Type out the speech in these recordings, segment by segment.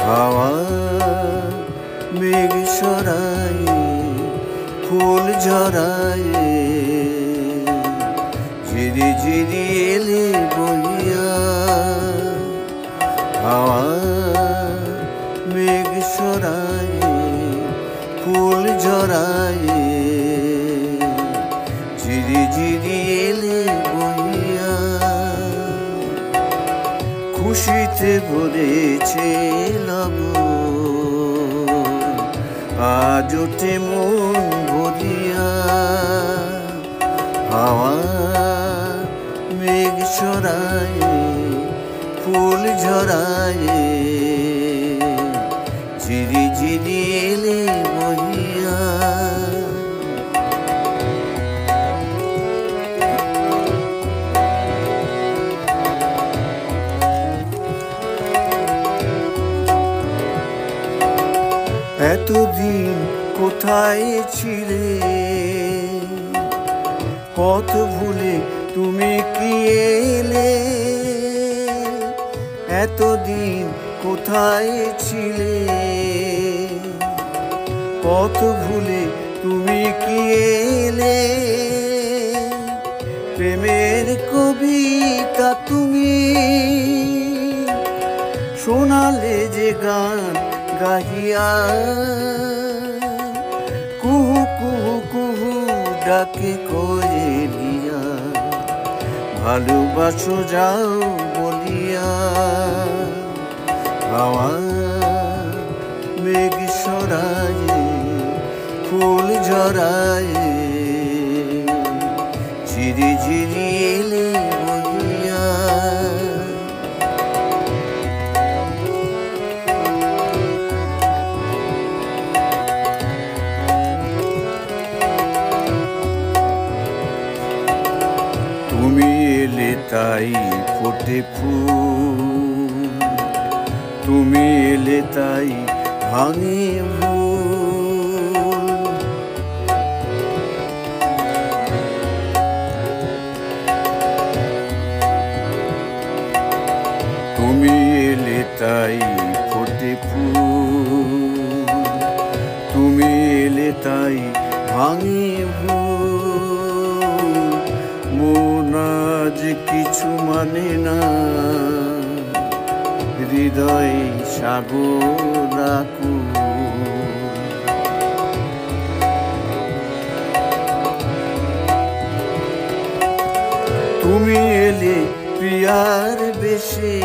হাওয়া মেঘ সরায়, ফুল ঝরায়, ঝিরি ঝিরি এলে বইয়া। হাওয়া মেঘ সরায়, ফুল ঝরায়, ঝিরি ঝিরি এলে বইয়া। খুশিতে ভরেছে লগন, আজ ওঠে মন ভরিয়া। হাওয়া মেঘ সরায়, ফুল ঝরায়, ঝিরি ঝিরি এলে বহিয়া। এতদিন কোথায় ছিলে, পথ ভুলে তুমি কি এলে? এতদিন কোথায় ছিলে, পথ ভুলে তুমি কি এলে? প্রেমের কবিতা তুমি শোনালে যে গান গাহিয়া। কুহু কুহু কুহু ডাকে কোয়েলিয়া, ভালোবাসো যাও বলিয়া। হাওয়া মেঘ সরায়, ফুল ঝরায়, ঝিরি ঝিরি এলে বহিয়া। তুমি এলে তাই ফোটে ফুল, তুমি এলে তাই ভাঙে ভুল। তুমি এলে তাই ফোটে ফুল, তুমি এলে তাই ভাঙে ভুল। মন আজ কিছু মানে না, হৃদয় সাগর আকুল। তুমি এলে প্রিয়ার বেশে,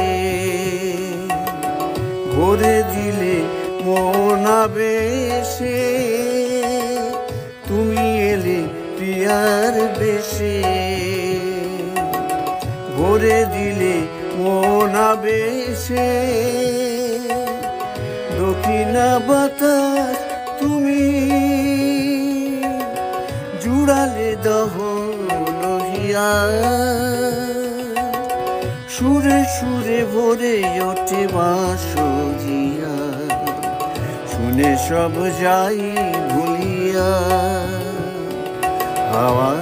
ভরে দিলে মন আবেশে। তুমি এলে প্রিয়ার বেশে, ভরে দিলে মন আবেশে। দক্ষিণা বাতাস তুমি জুড়ালে দহন হিয়া। সুরে সুরে ভরে ওঠে বাঁশিয়া, শুনে সব যাই ভুলিয়া। হাওয়া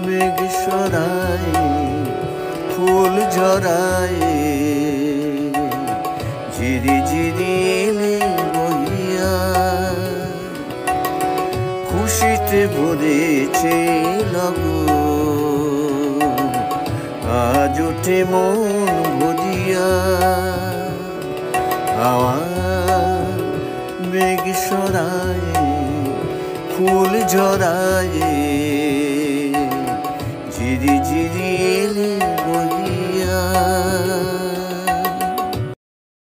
মেঘ সরায়, ফুল ঝরায়, ঝিরি ঝিরি এলে বহিয়া। খুশিতে ভরেছে লগন, আজ ওঠে মন ভরিয়া। হাওয়া মেঘ সরায়, ফুল ঝরায়,